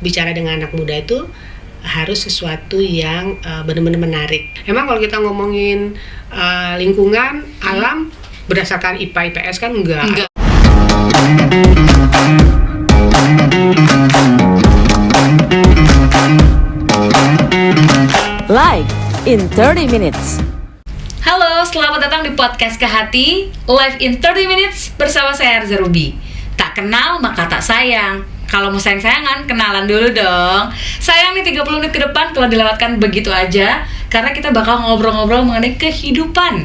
Bicara dengan anak muda itu harus sesuatu yang benar-benar menarik. Emang kalau kita ngomongin lingkungan, alam berdasarkan IPA IPS kan enggak. Live in 30 minutes. Halo, selamat datang di podcast Ke Hati Live in 30 minutes bersama saya Arza Ruby. Tak kenal maka tak sayang. Kalau mau sayang-sayangan, kenalan dulu dong. Sayang nih 30 menit ke depan telah dilewatkan begitu aja, karena kita bakal ngobrol-ngobrol mengenai kehidupan.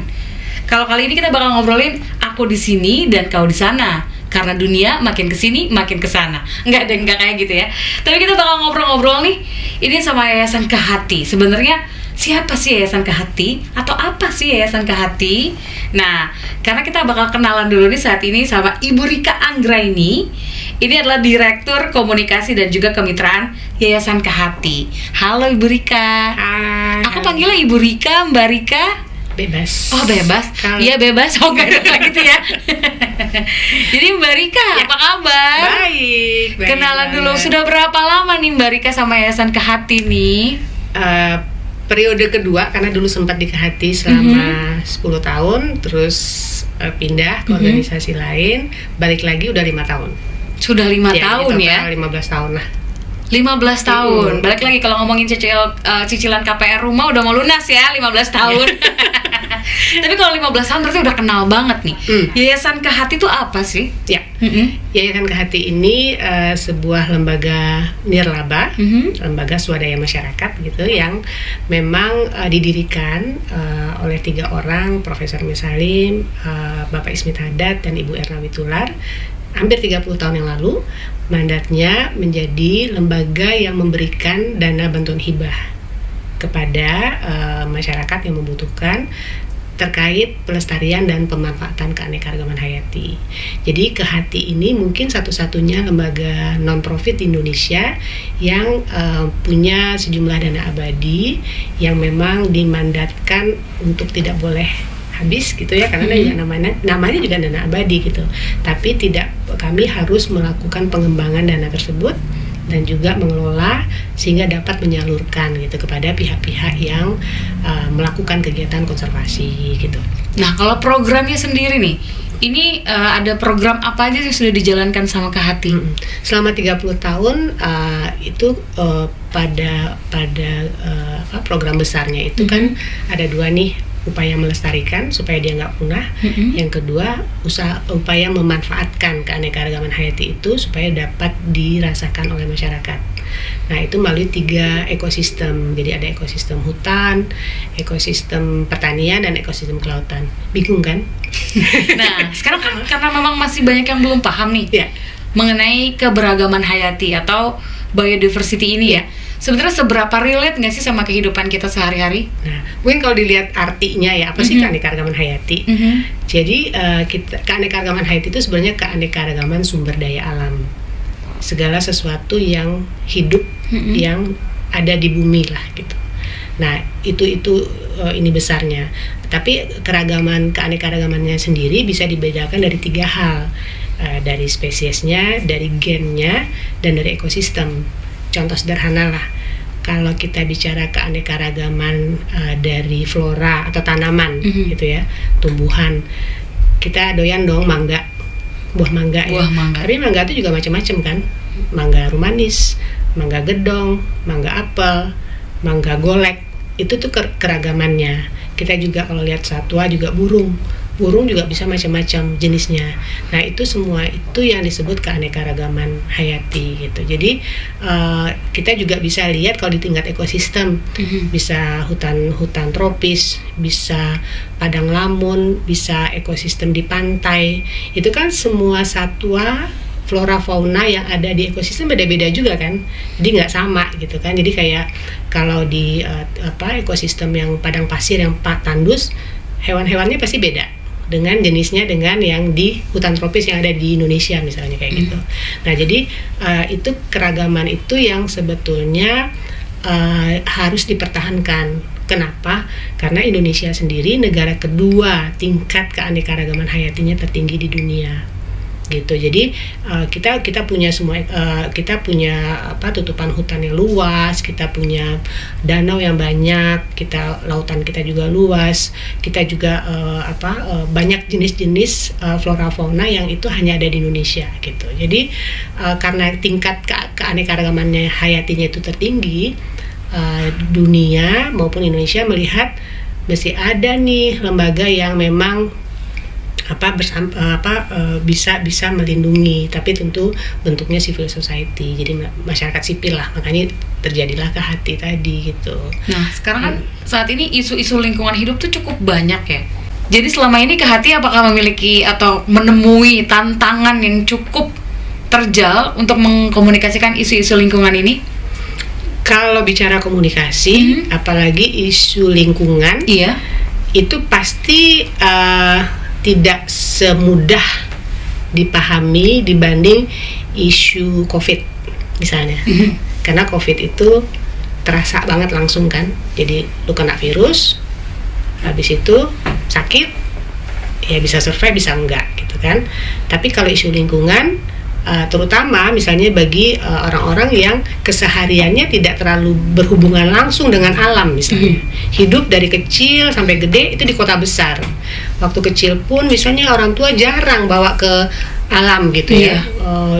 Kalau kali ini kita bakal ngobrolin aku di sini dan kau di sana, karena dunia makin kesini makin kesana. Enggak kayak gitu ya. Tapi kita bakal ngobrol-ngobrol nih. Ini sama Yayasan Ke Hati. Sebenarnya siapa sih Yayasan Ke Hati? Atau apa sih Yayasan Ke Hati? Nah, karena kita bakal kenalan dulu nih saat ini sama Ibu Rika Anggraini. Ini adalah Direktur Komunikasi dan juga Kemitraan Yayasan Ke Hati. Halo Ibu Rika. Hai. Aku panggilnya Ibu Rika, Mbak Rika. Bebas. Oh bebas? Iya bebas. Oh enggak gitu ya. Jadi Mbak Rika, apa kabar? Baik. Kenalan dulu. Sudah berapa lama nih Mbak Rika sama Yayasan Ke Hati nih? Periode kedua, karena dulu sempat di Ke Hati selama 10 tahun, terus pindah ke organisasi lain, balik lagi udah 5 tahun. Sudah 5 tahun ya? 15 tahun lah. 15 tahun. Balik lagi kalau ngomongin cicilan KPR rumah udah mau lunas ya, 15 tahun. Tapi kalau 15 tahun berarti udah kenal banget nih. Yayasan Ke Hati itu apa sih? Ya. Yayasan Ke Hati ini sebuah lembaga nirlaba, lembaga swadaya masyarakat gitu, yang memang didirikan oleh 3 orang, Profesor Misalim, Bapak Ismit Haddad, dan Ibu Erna Witular. Hampir 30 tahun yang lalu, mandatnya menjadi lembaga yang memberikan dana bantuan hibah kepada masyarakat yang membutuhkan terkait pelestarian dan pemanfaatan keanekaragaman hayati. Jadi Ke Hati ini mungkin satu-satunya lembaga non-profit di Indonesia yang punya sejumlah dana abadi yang memang dimandatkan untuk tidak boleh habis gitu ya, karena namanya juga dana abadi gitu. Tapi kami harus melakukan pengembangan dana tersebut dan juga mengelola sehingga dapat menyalurkan gitu kepada pihak-pihak yang melakukan kegiatan konservasi gitu. Nah, kalau programnya sendiri nih, ini ada program apa aja yang sudah dijalankan sama Ke Hati? Selama 30 tahun itu pada program besarnya itu kan ada 2 nih. Upaya melestarikan supaya dia nggak punah. Yang kedua, upaya memanfaatkan keanekaragaman hayati itu supaya dapat dirasakan oleh masyarakat. Nah, itu melalui 3 ekosistem. Jadi ada ekosistem hutan, ekosistem pertanian, dan ekosistem kelautan. Bingung kan? Nah, sekarang kan karena memang masih banyak yang belum paham nih mengenai keberagaman hayati atau biodiversity ini ya. Sebenarnya seberapa relate nggak sih sama kehidupan kita sehari-hari? Nah, mungkin kalau dilihat artinya ya, apa sih keanekaragaman hayati? Jadi keanekaragaman hayati itu sebenarnya keanekaragaman sumber daya alam. Segala sesuatu yang hidup yang ada di bumi lah gitu. Nah, itu ini besarnya. Tapi keanekaragamannya sendiri bisa dibedakan dari 3 hal. Dari spesiesnya, dari gennya, dan dari ekosistem. Contoh sederhana lah, kalau kita bicara keanekaragaman dari flora atau tanaman gitu ya, tumbuhan, kita doyan dong buah mangga. Tapi mangga itu juga macam-macam kan, mangga rumanis, mangga gedong, mangga apel, mangga golek, itu tuh keragamannya. Kita juga kalau lihat satwa juga burung juga bisa macam-macam jenisnya. Nah, itu semua itu yang disebut keanekaragaman hayati gitu. Jadi kita juga bisa lihat kalau di tingkat ekosistem, bisa hutan tropis, bisa padang lamun, bisa ekosistem di pantai. Itu kan semua satwa, flora fauna yang ada di ekosistem beda-beda juga kan. Jadi nggak sama gitu kan. Jadi kayak kalau di ekosistem yang padang pasir yang tandus, hewan-hewannya pasti beda dengan jenisnya dengan yang di hutan tropis yang ada di Indonesia misalnya kayak gitu. Nah, jadi itu keragaman itu yang sebetulnya harus dipertahankan. Kenapa? Karena Indonesia sendiri negara kedua tingkat keanekaragaman hayatinya tertinggi di dunia gitu. Jadi kita punya semua, kita punya tutupan hutan yang luas, kita punya danau yang banyak, lautan kita juga luas, kita juga banyak jenis-jenis flora fauna yang itu hanya ada di Indonesia gitu. Jadi karena tingkat keanekaragamannya hayatinya itu tertinggi, dunia maupun Indonesia melihat mesti ada nih lembaga yang memang bisa melindungi, tapi tentu bentuknya civil society, jadi masyarakat sipil lah, makanya terjadilah Kehati tadi gitu. Nah sekarang kan saat ini isu-isu lingkungan hidup tuh cukup banyak ya. Jadi selama ini Kehati apakah memiliki atau menemui tantangan yang cukup terjal untuk mengkomunikasikan isu-isu lingkungan ini? Kalau bicara komunikasi, apalagi isu lingkungan, itu pasti tidak semudah dipahami dibanding isu COVID misalnya. Karena COVID itu terasa banget langsung kan. Jadi lu kena virus, habis itu sakit, ya bisa survive bisa enggak gitu kan. Tapi kalau isu lingkungan, terutama misalnya bagi orang-orang yang kesehariannya tidak terlalu berhubungan langsung dengan alam misalnya, hidup dari kecil sampai gede itu di kota besar. Waktu kecil pun misalnya orang tua jarang bawa ke alam gitu ya,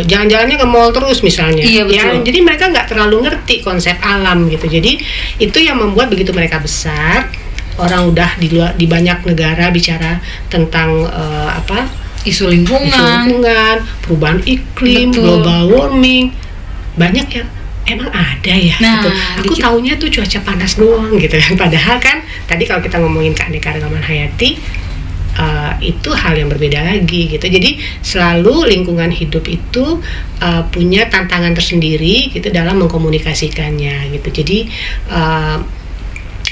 jalan-jalannya ke mall terus misalnya, jadi mereka nggak terlalu ngerti konsep alam gitu. Jadi itu yang membuat begitu mereka besar, orang udah di banyak negara bicara tentang isu lingkungan, perubahan iklim, global warming, banyak yang emang ada ya. Gitu. Aku taunya tuh cuaca panas doang gitu kan. Padahal kan tadi kalau kita ngomongin keanekaragaman hayati, itu hal yang berbeda lagi gitu. Jadi selalu lingkungan hidup itu punya tantangan tersendiri gitu dalam mengkomunikasikannya gitu. Jadi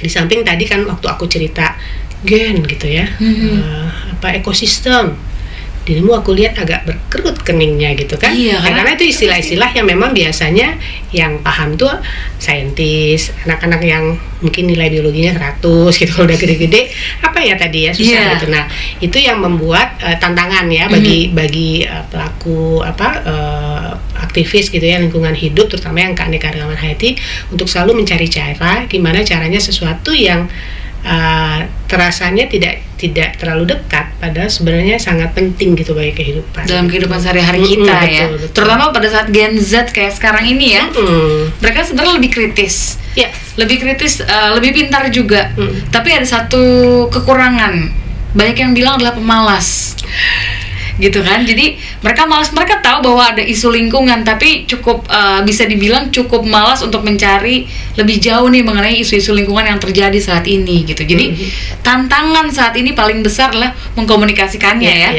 di samping tadi kan waktu aku cerita gen gitu ya, ekosistem, dirimu aku lihat agak berkerut keningnya gitu kan. Karena itu istilah-istilah yang memang biasanya yang paham tuh saintis, anak-anak yang mungkin nilai biologinya 100 gitu, kalau udah gede-gede apa ya tadi ya susah gitu. Nah itu yang membuat tantangan ya bagi pelaku aktivis gitu ya lingkungan hidup, terutama yang keanekaragaman hayati, untuk selalu mencari cara gimana caranya sesuatu yang terasanya tidak terlalu dekat, padahal sebenarnya sangat penting gitu bagi kehidupan. Dalam kehidupan sehari-hari kita ya. Betul. Terutama pada saat Gen Z kayak sekarang ini ya. Mereka sebenarnya lebih kritis. Lebih kritis, lebih pintar juga. Tapi ada satu kekurangan. Banyak yang bilang adalah pemalas. Gitu kan. Jadi mereka malas, mereka tahu bahwa ada isu lingkungan, tapi cukup bisa dibilang cukup malas untuk mencari lebih jauh nih mengenai isu-isu lingkungan yang terjadi saat ini gitu. Jadi tantangan saat ini paling besar lah mengkomunikasikannya ya.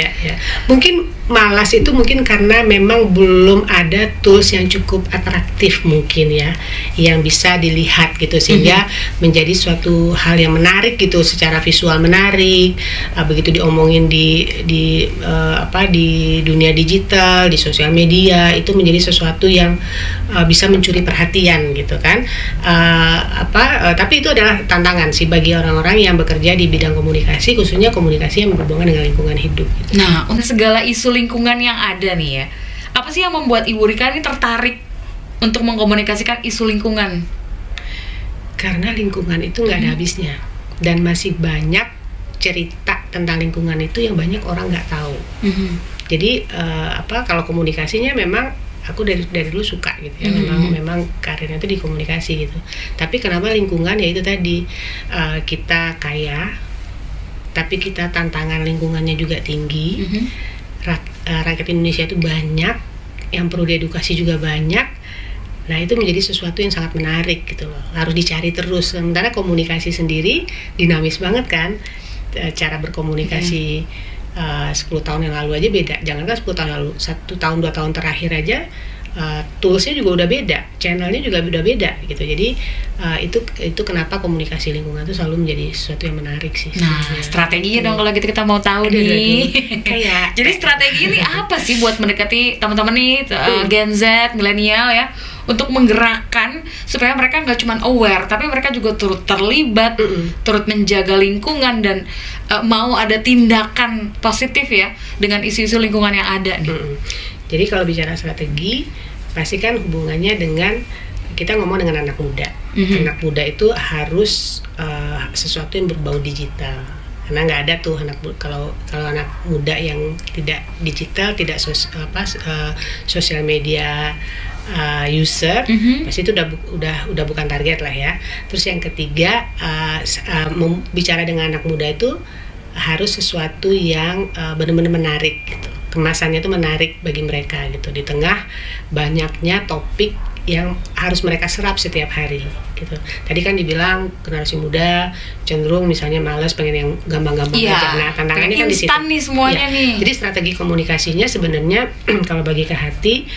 Mungkin malas itu mungkin karena memang belum ada tools yang cukup atraktif mungkin ya, yang bisa dilihat gitu, sehingga menjadi suatu hal yang menarik gitu, secara visual menarik. Begitu diomongin di dunia digital, di sosial media, itu menjadi sesuatu yang bisa mencuri perhatian gitu kan. Tapi itu adalah tantangan sih bagi orang-orang yang bekerja di bidang komunikasi, khususnya komunikasi yang berhubungan dengan lingkungan hidup gitu. Nah, untuk segala isu lingkungan yang ada nih ya, apa sih yang membuat Ibu Rika ini tertarik untuk mengkomunikasikan isu lingkungan? Karena lingkungan itu nggak ada habisnya, dan masih banyak cerita tentang lingkungan itu yang banyak orang nggak tahu. Jadi kalau komunikasinya memang aku dari dulu suka gitu ya, memang karirnya itu di komunikasi gitu. Tapi kenapa lingkungan, ya itu tadi, kita kaya tapi kita tantangan lingkungannya juga tinggi. Rakyat Indonesia itu banyak, yang perlu diedukasi juga banyak. Nah itu menjadi sesuatu yang sangat menarik gitu loh, harus dicari terus. Sementara komunikasi sendiri dinamis banget kan, cara berkomunikasi 10 tahun yang lalu aja beda, jangankan 10 tahun lalu, 1 tahun 2 tahun terakhir aja toolsnya juga udah beda, channelnya juga udah beda gitu. Jadi itu kenapa komunikasi lingkungan itu selalu menjadi sesuatu yang menarik sih. Nah strateginya dong kalau gitu kita mau tahu nih. Jadi strategi ini apa sih buat mendekati teman-teman nih Gen Z, milenial ya, untuk menggerakkan supaya mereka nggak cuma aware, tapi mereka juga turut terlibat, turut menjaga lingkungan dan mau ada tindakan positif ya dengan isu-isu lingkungan yang ada nih. Jadi kalau bicara strategi, pasti kan hubungannya dengan kita ngomong dengan anak muda. Anak muda itu harus sesuatu yang berbau digital. Karena nggak ada tuh kalau anak muda yang tidak digital, tidak sosial media user, pasti itu udah bukan target lah ya. Terus yang ketiga, bicara dengan anak muda itu harus sesuatu yang benar-benar menarik gitu. Kemasannya itu menarik bagi mereka gitu, di tengah banyaknya topik yang harus mereka serap setiap hari gitu. Tadi kan dibilang generasi muda cenderung misalnya malas, pengen yang gampang-gampang aja. Nah, tantangannya kan di situ. Instan nih semuanya nih. Jadi strategi komunikasinya sebenarnya kalau bagi Kak Hati,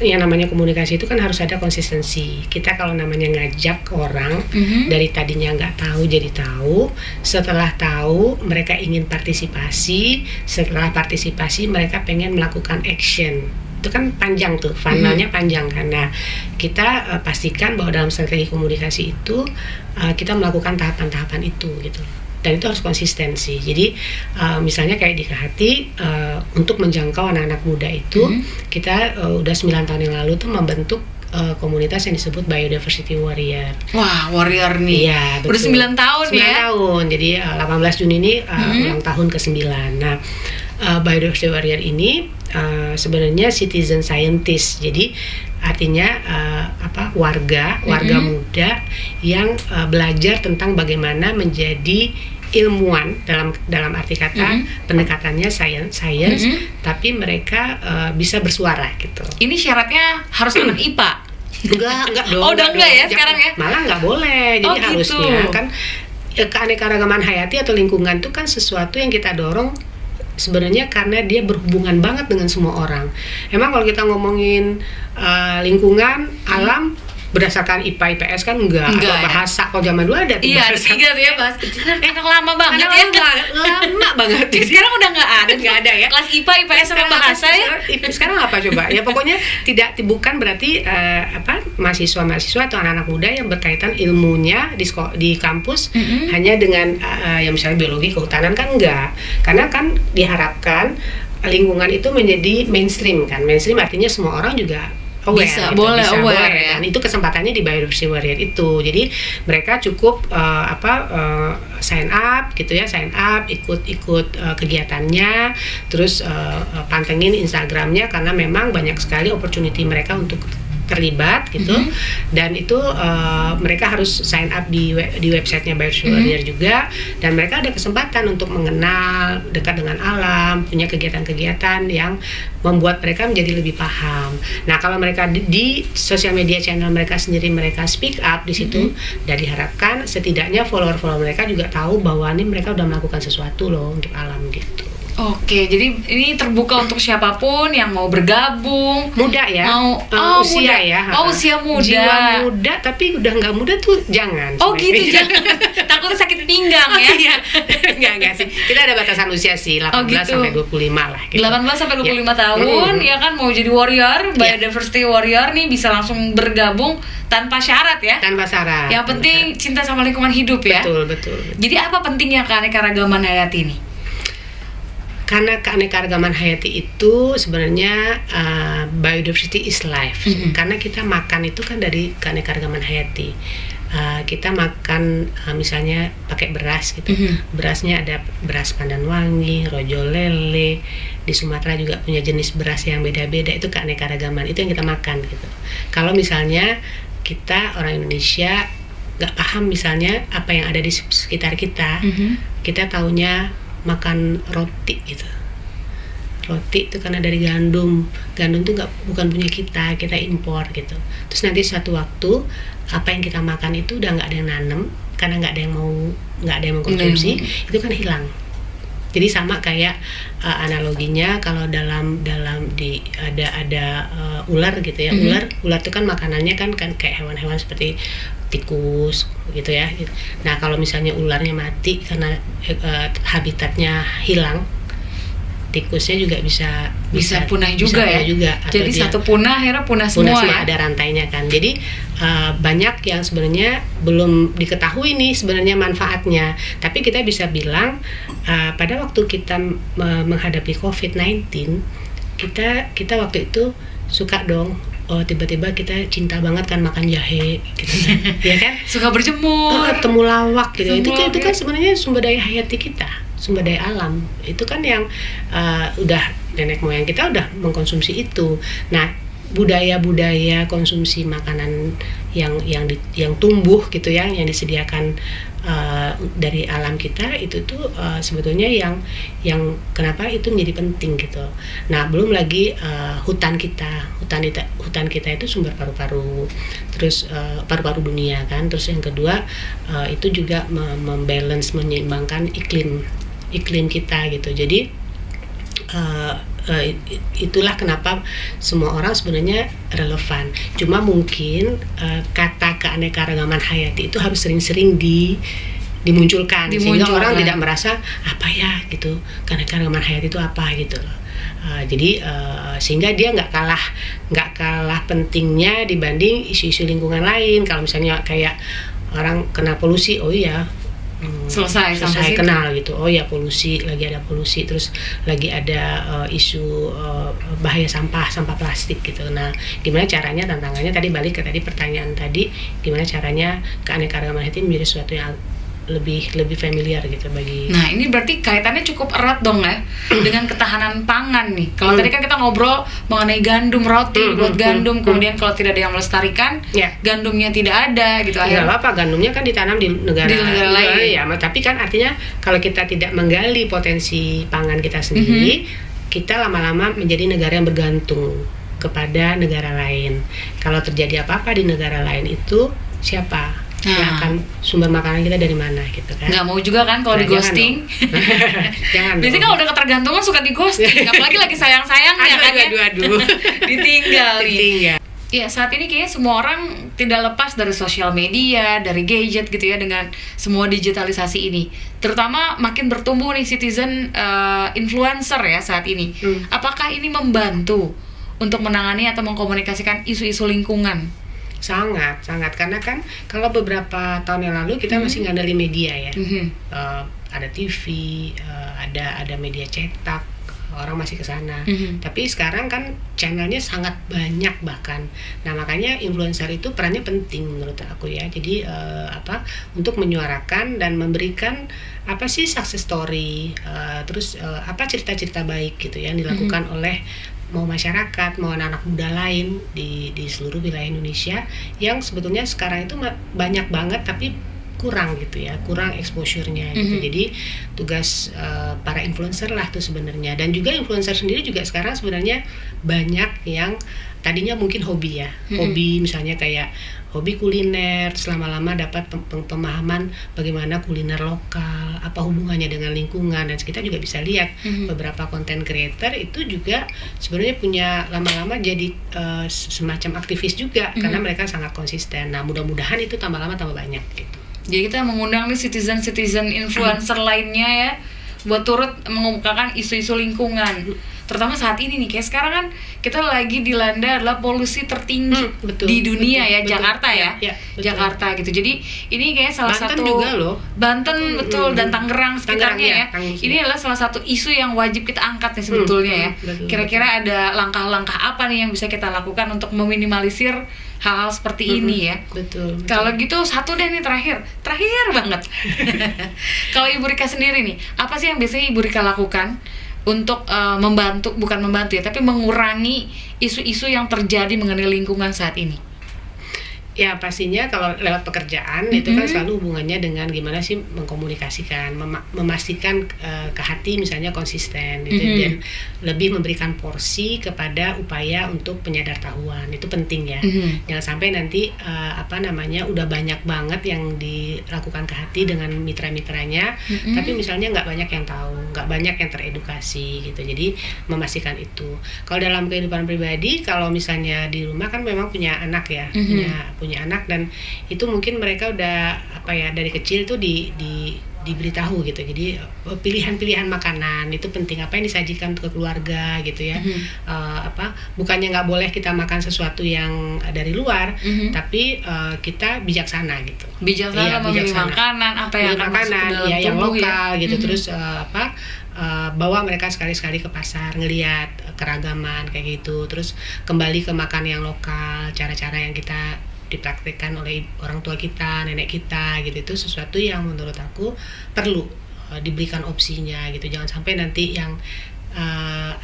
yang namanya komunikasi itu kan harus ada konsistensi. Kita kalau namanya ngajak orang dari tadinya nggak tahu jadi tahu, setelah tahu mereka ingin partisipasi, setelah partisipasi mereka pengen melakukan action. Itu kan panjang tuh, funnelnya panjang kan. Nah, kita pastikan bahwa dalam strategi komunikasi itu kita melakukan tahapan-tahapan itu gitu. Dan itu harus konsistensi. Jadi misalnya kayak di Kak Hati, untuk menjangkau anak-anak muda itu kita udah 9 tahun yang lalu tuh membentuk komunitas yang disebut Biodiversity Warrior. Wah, warrior nih. Iya, betul. Udah 9 tahun 9 ya. tahun. Jadi 18 Juni ini ulang tahun ke-9. Nah, Biodiversity Warrior ini sebenarnya citizen scientist. Jadi artinya warga muda yang belajar tentang bagaimana menjadi ilmuwan dalam arti kata pendekatannya science, tapi mereka bisa bersuara gitu. Ini syaratnya harus anak IPA. Enggak dong. Oh, udah enggak ya sekarang ya? Malah nggak boleh. Jadi harusnya gitu. kan keanekaragaman hayati atau lingkungan itu kan sesuatu yang kita dorong sebenarnya karena dia berhubungan banget dengan semua orang. Emang kalau kita ngomongin lingkungan, alam berdasarkan IPA IPS kan enggak atau bahasa. Kalau zaman dulu ada tuh bahasa. Iya, 3 tuh ya bahasa. Anak lama banget ya. Lama banget. Sekarang udah nggak ada ya. Kelas IPA IPS sama bahasa ya. Sekarang apa coba? Ya pokoknya bukan berarti mahasiswa atau anak-anak muda yang berkaitan ilmunya di kampus hanya dengan yang misalnya biologi, kehutanan kan enggak. Karena kan diharapkan lingkungan itu menjadi mainstream kan. Mainstream artinya semua orang juga aware, bisa gitu, aware ya. Dan itu kesempatannya di Biodiversity Warrior itu. Jadi mereka cukup sign up ikut kegiatannya, terus pantengin Instagramnya karena memang banyak sekali opportunity mereka untuk terlibat gitu. Dan itu mereka harus sign up di websitenya Biodiversity Warrior juga, dan mereka ada kesempatan untuk mengenal, dekat dengan alam, punya kegiatan-kegiatan yang membuat mereka menjadi lebih paham. Nah, kalau mereka di sosial media channel mereka sendiri mereka speak up di situ, dan diharapkan setidaknya follower mereka juga tahu bahwa ini mereka udah melakukan sesuatu loh untuk alam gitu. Oke, jadi ini terbuka untuk siapapun yang mau bergabung. Muda ya, usia muda. Ya. Usia muda. Jiwa muda, tapi udah nggak muda tuh jangan. Oh gitu, jangan. Takut sakit pinggang ya. Iya. Enggak sih. Kita ada batasan usia sih, 18 sampai 25 lah. Gitu. 18 sampai 25 tahun, ya kan mau jadi warrior, Biodiversity Warrior nih bisa langsung bergabung tanpa syarat ya. Tanpa syarat. Yang penting cinta sama lingkungan hidup ya. Betul. Jadi apa pentingnya keanekaragaman hayati ini? Karena keanekaragaman hayati itu sebenarnya biodiversity is life. Karena kita makan itu kan dari keanekaragaman hayati. Kita makan misalnya pakai beras gitu. Berasnya ada beras pandan wangi, rojo lele. Di Sumatera juga punya jenis beras yang beda-beda. Itu keanekaragaman, itu yang kita makan gitu. Kalau misalnya kita orang Indonesia nggak paham misalnya apa yang ada di sekitar kita, kita taunya makan roti gitu. Roti itu karena dari gandum tuh bukan punya kita impor gitu. Terus nanti suatu waktu apa yang kita makan itu udah nggak ada yang nanam karena nggak ada yang mengkonsumsi, itu kan hilang. Jadi sama kayak analoginya kalau dalam ada ular gitu ya. Ular itu kan makanannya kan kayak hewan-hewan seperti tikus gitu ya. Nah, kalau misalnya ularnya mati karena habitatnya hilang, tikusnya juga bisa punah juga ya. Jadi satu punah akhirnya punah semua ya. Ada rantainya kan. Jadi banyak yang sebenarnya belum diketahui nih sebenarnya manfaatnya. Tapi kita bisa bilang pada waktu kita menghadapi COVID-19, kita waktu itu suka dong. Tiba-tiba kita cinta banget kan makan jahe gitu kan. Ya kan? Suka berjemur, temulawak gitu. Itu kan sebenarnya sumber daya hayati kita, sumber daya alam. Itu kan yang udah nenek moyang kita udah mengkonsumsi itu. Nah, budaya-budaya konsumsi makanan yang tumbuh gitu ya, yang disediakan dari alam kita itu tuh sebetulnya yang kenapa itu menjadi penting gitu. Nah, belum lagi hutan kita itu sumber paru-paru, terus paru-paru dunia kan. Terus yang kedua itu juga membalance, menyeimbangkan iklim kita gitu. Jadi itulah kenapa semua orang sebenarnya relevan. Cuma mungkin kata keanekaragaman hayati itu harus sering-sering dimunculkan sehingga orang tidak merasa apa ya gitu, keanekaragaman hayati itu apa gitu loh. Jadi sehingga dia nggak kalah pentingnya dibanding isu-isu lingkungan lain. Kalau misalnya kayak orang kena polusi, oh iya selesai kenal gitu. Oh ya, lagi ada polusi, terus lagi ada isu bahaya sampah plastik gitu. Nah, gimana caranya, tantangannya tadi balik ke tadi pertanyaan tadi, gimana caranya keanekaragaman hayati menjadi sesuatu yang lebih familiar gitu bagi. Nah, ini berarti kaitannya cukup erat dong ya dengan ketahanan pangan nih. Kalau tadi kan kita ngobrol mengenai gandum, roti buat gandum, kemudian kalau tidak ada yang melestarikan, gandumnya tidak ada gitu. Nggak apa-apa, gandumnya kan ditanam di negara lain. Ya, tapi kan artinya kalau kita tidak menggali potensi pangan kita sendiri, kita lama-lama menjadi negara yang bergantung kepada negara lain. Kalau terjadi apa-apa di negara lain itu siapa? Ya kan, sumber makanan kita dari mana gitu kan. Nggak mau juga kan kalau di ghosting. Jangan biasanya kalau udah ketergantungan suka di ghosting, apalagi lagi sayang-sayangnya kan ya. Ditinggal nih. Ya, saat ini kayaknya semua orang tidak lepas dari sosial media, dari gadget gitu ya, dengan semua digitalisasi ini. Terutama makin bertumbuh nih citizen influencer ya saat ini. Apakah ini membantu untuk menangani atau mengkomunikasikan isu-isu lingkungan? Sangat, karena kan kalau beberapa tahun yang lalu kita masih ngandelin media ya, ada TV, ada media cetak, orang masih ke sana. Tapi sekarang kan channelnya sangat banyak bahkan. Nah, makanya influencer itu perannya penting menurut aku ya. Jadi untuk menyuarakan dan memberikan apa sih success story, terus apa cerita-cerita baik gitu ya yang dilakukan oleh mau masyarakat, mau anak-anak muda lain di seluruh wilayah Indonesia yang sebetulnya sekarang itu banyak banget tapi kurang gitu ya, kurang exposure-nya gitu. Jadi tugas para influencer lah tuh sebenarnya. Dan juga influencer sendiri juga sekarang sebenarnya banyak yang tadinya mungkin hobi ya, hobi misalnya kayak hobi kuliner, lama-lama dapat pemahaman bagaimana kuliner lokal, apa hubungannya dengan lingkungan. Dan kita juga bisa lihat beberapa content creator itu juga sebenarnya punya lama-lama jadi semacam aktivis juga karena mereka sangat konsisten. Nah, mudah-mudahan itu tambah lama tambah banyak gitu. Jadi kita mengundang nih citizen influencer lainnya ya buat turut mengemukakan isu-isu lingkungan. Terutama saat ini nih, kayak sekarang kan kita lagi dilanda adalah polusi tertinggi di dunia ya, Jakarta ya, Jakarta gitu. Jadi ini kayak salah Banten satu juga loh. Banten betul, dan Tangerang sekitarnya ya. Ini adalah salah satu isu yang wajib kita angkat nih sebetulnya ya. Kira-kira ada langkah-langkah apa nih yang bisa kita lakukan untuk meminimalisir hal-hal seperti ini ya. Betul. Kalau gitu satu deh nih terakhir banget. Kalau Ibu Rika sendiri nih, apa sih yang biasanya Ibu Rika lakukan untuk bukan membantu ya, tapi mengurangi isu-isu yang terjadi mengenai lingkungan saat ini? Ya pastinya kalau lewat pekerjaan itu kan selalu hubungannya dengan gimana sih mengkomunikasikan, memastikan ke hati misalnya konsisten gitu, dan lebih memberikan porsi kepada upaya untuk penyadartahuan. Itu penting ya. Jangan sampai nanti udah banyak banget yang dilakukan ke hati dengan mitra-mitranya, tapi misalnya nggak banyak yang tahu, nggak banyak yang teredukasi gitu. Jadi memastikan itu. Kalau dalam kehidupan pribadi, kalau misalnya di rumah kan memang punya anak ya, punya anak, dan itu mungkin mereka udah dari kecil tuh diberitahu gitu. Jadi pilihan-pilihan makanan itu penting, apa yang disajikan ke keluarga gitu ya. Bukannya nggak boleh kita makan sesuatu yang dari luar, tapi kita bijaksana gitu. Bijaksana memilih makanan apa yang akan masuk ke dalam yang tubuh lokal gitu. Terus bawa mereka sekali-sekali ke pasar ngelihat keragaman kayak gitu. Terus kembali ke makan yang lokal, cara-cara yang kita dipraktikkan oleh orang tua kita, nenek kita gitu. Itu sesuatu yang menurut aku perlu diberikan opsinya gitu. Jangan sampai nanti yang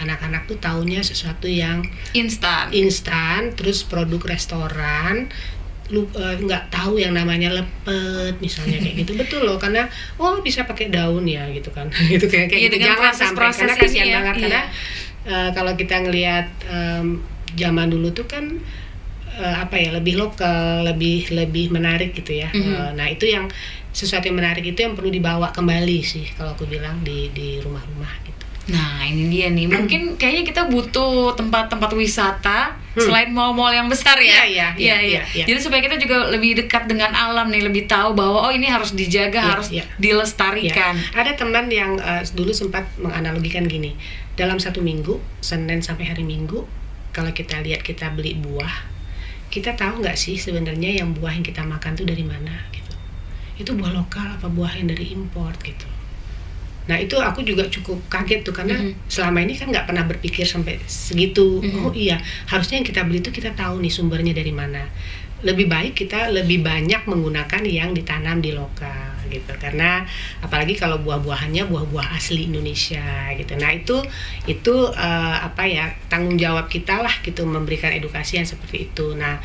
anak-anak tuh taunya sesuatu yang instan, terus produk restoran, nggak tahu yang namanya lepet misalnya kayak gitu. Betul loh, karena bisa pakai daun ya gitu kan. Gitu kayak gitu. Jangan sampai, karena kasihan banget. Karena kalau kita ngelihat zaman dulu tuh kan lebih lokal, lebih menarik gitu ya. Nah itu yang sesuatu yang menarik itu yang perlu dibawa kembali sih kalau aku bilang di rumah-rumah gitu. Nah ini dia nih, mungkin kayaknya kita butuh tempat-tempat wisata selain mall-mall yang besar ya. Iya. Jadi supaya kita juga lebih dekat dengan alam nih, lebih tahu bahwa ini harus dijaga, harus dilestarikan. Ada teman yang dulu sempat menganalogikan gini, dalam satu minggu, Senin sampai hari Minggu, kalau kita lihat kita beli buah, kita tahu nggak sih sebenarnya yang buah yang kita makan tuh dari mana gitu. Itu buah lokal apa buah yang dari import gitu. Nah itu aku juga cukup kaget tuh, karena selama ini kan nggak pernah berpikir sampai segitu. Oh iya, harusnya yang kita beli itu kita tahu nih sumbernya dari mana. Lebih baik kita lebih banyak menggunakan yang ditanam di lokal gitu, karena apalagi kalau buah-buahannya buah-buah asli Indonesia gitu. Nah itu tanggung jawab kita lah gitu, memberikan edukasi yang seperti itu. Nah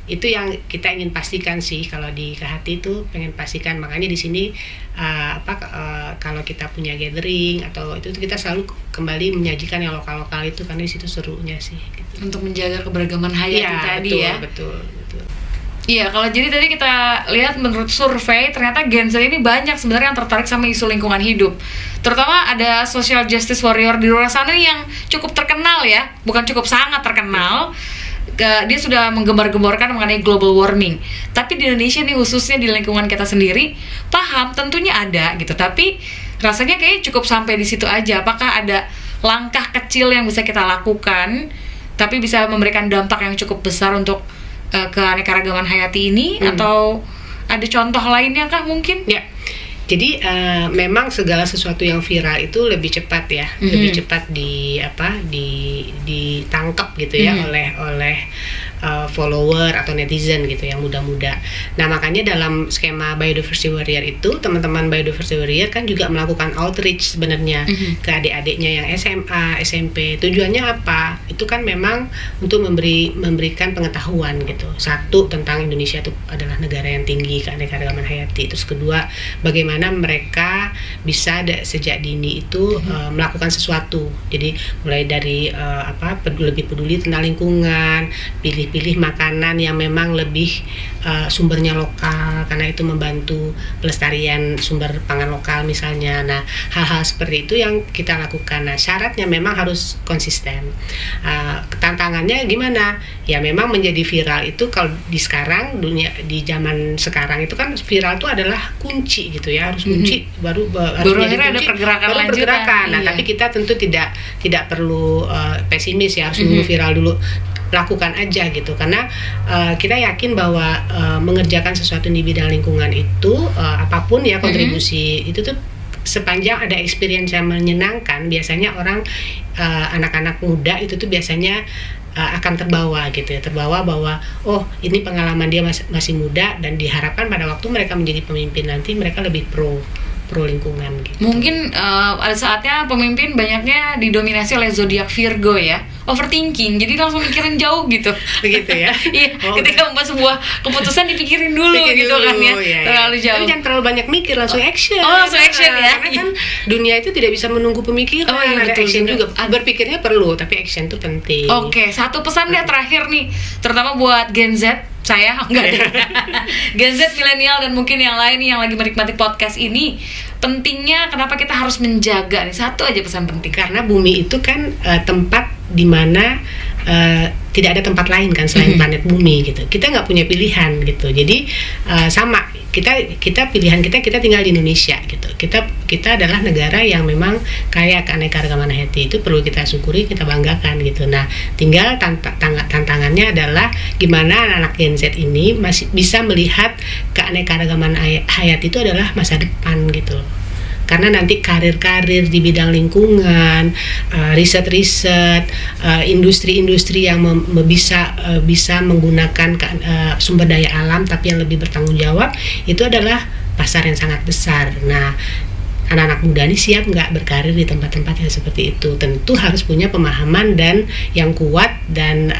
itu yang kita ingin pastikan sih, kalau di Kehati itu pengen pastikan. Makanya di sini kalau kita punya gathering atau itu kita selalu kembali menyajikan yang lokal-lokal itu, karena di situ serunya sih gitu. Untuk menjaga keberagaman hayati tadi betul. Iya, kalau jadi tadi kita lihat menurut survei, ternyata Gen Z ini banyak sebenarnya yang tertarik sama isu lingkungan hidup. Terutama ada social justice warrior di luar sana yang cukup terkenal ya, bukan cukup, sangat terkenal. Dia sudah menggembar-gemborkan mengenai global warming. Tapi di Indonesia nih, khususnya di lingkungan kita sendiri, paham tentunya ada gitu, tapi rasanya kayaknya cukup sampai di situ aja. Apakah ada langkah kecil yang bisa kita lakukan, tapi bisa memberikan dampak yang cukup besar untuk keanekaragaman hayati ini, atau ada contoh lainnya kah mungkin? Ya, jadi memang segala sesuatu yang viral itu lebih cepat ya, lebih cepat ditangkap gitu ya oleh follower atau netizen gitu yang muda-muda. Nah makanya dalam skema Biodiversity Warrior itu, teman-teman Biodiversity Warrior kan juga melakukan outreach sebenarnya ke adik-adiknya yang SMA, SMP. Tujuannya apa? Itu kan memang untuk memberikan pengetahuan gitu. Satu, tentang Indonesia itu adalah negara yang tinggi keanekaragaman hayati. Terus kedua, bagaimana mereka bisa sejak dini itu melakukan sesuatu. Jadi mulai dari lebih peduli tentang lingkungan, pilih makanan yang memang lebih sumbernya lokal, karena itu membantu pelestarian sumber pangan lokal misalnya. Nah hal-hal seperti itu yang kita lakukan. Nah syaratnya memang harus konsisten. Tantangannya gimana? Ya memang menjadi viral itu kalau di zaman sekarang itu kan viral itu adalah kunci gitu ya, harus kunci baru akhirnya ada pergerakan. Nah tapi kita tentu tidak perlu pesimis ya, harus nunggu viral dulu. Lakukan aja gitu, karena kita yakin bahwa mengerjakan sesuatu di bidang lingkungan itu apapun ya kontribusi itu tuh, sepanjang ada experience yang menyenangkan, biasanya orang anak-anak muda itu tuh biasanya akan terbawa gitu ya, terbawa bahwa ini pengalaman dia masih muda, dan diharapkan pada waktu mereka menjadi pemimpin nanti mereka lebih pro lingkungan gitu. Mungkin ada saatnya pemimpin banyaknya didominasi oleh zodiak Virgo ya, overthinking, jadi langsung mikirin jauh gitu. Begitu ya. Iya, ketika membuat sebuah keputusan dipikirin dulu gitu kan ya. Terlalu jauh. Tapi jangan terlalu banyak mikir, langsung action. Langsung action ya. Karena kan dunia itu tidak bisa menunggu pemikiran. Ada betul, action juga. Berpikirnya perlu, tapi action itu penting. Oke, satu pesan deh terakhir nih, terutama buat Gen Z. Saya enggak ada. Gen Z, milenial, dan mungkin yang lain yang lagi menikmati podcast ini, pentingnya kenapa kita harus menjaga nih, satu aja pesan penting. Karena bumi itu kan tempat di mana tidak ada tempat lain kan selain planet bumi gitu. Kita nggak punya pilihan gitu. Jadi sama kita pilihan kita tinggal di Indonesia gitu. Kita adalah negara yang memang kaya keanekaragaman hayati, itu perlu kita syukuri, kita banggakan gitu. Nah, tinggal tantangannya adalah gimana anak Gen Z ini masih bisa melihat keanekaragaman hayati itu adalah masa depan gitu. Karena nanti karir-karir di bidang lingkungan, riset-riset, industri-industri yang bisa menggunakan sumber daya alam tapi yang lebih bertanggung jawab, itu adalah pasar yang sangat besar. Nah, anak-anak muda ini siap nggak berkarir di tempat-tempat yang seperti itu? Tentu harus punya pemahaman dan yang kuat dan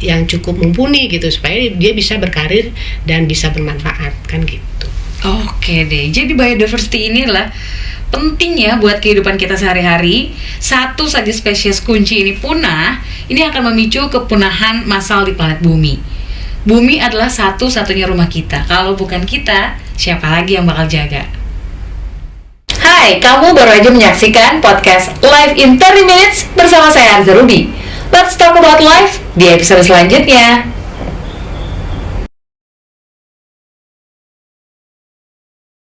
yang cukup mumpuni gitu, supaya dia bisa berkarir dan bisa bermanfaat kan gitu. Oke deh, jadi biodiversity ini adalah pentingnya buat kehidupan kita sehari-hari. Satu saja spesies kunci ini punah, ini akan memicu kepunahan massal di planet bumi. Bumi adalah satu-satunya rumah kita. Kalau bukan kita, siapa lagi yang bakal jaga? Hai, kamu baru aja menyaksikan podcast Live in 30 Minutes bersama saya Arza Ruby. Let's talk about life di episode selanjutnya.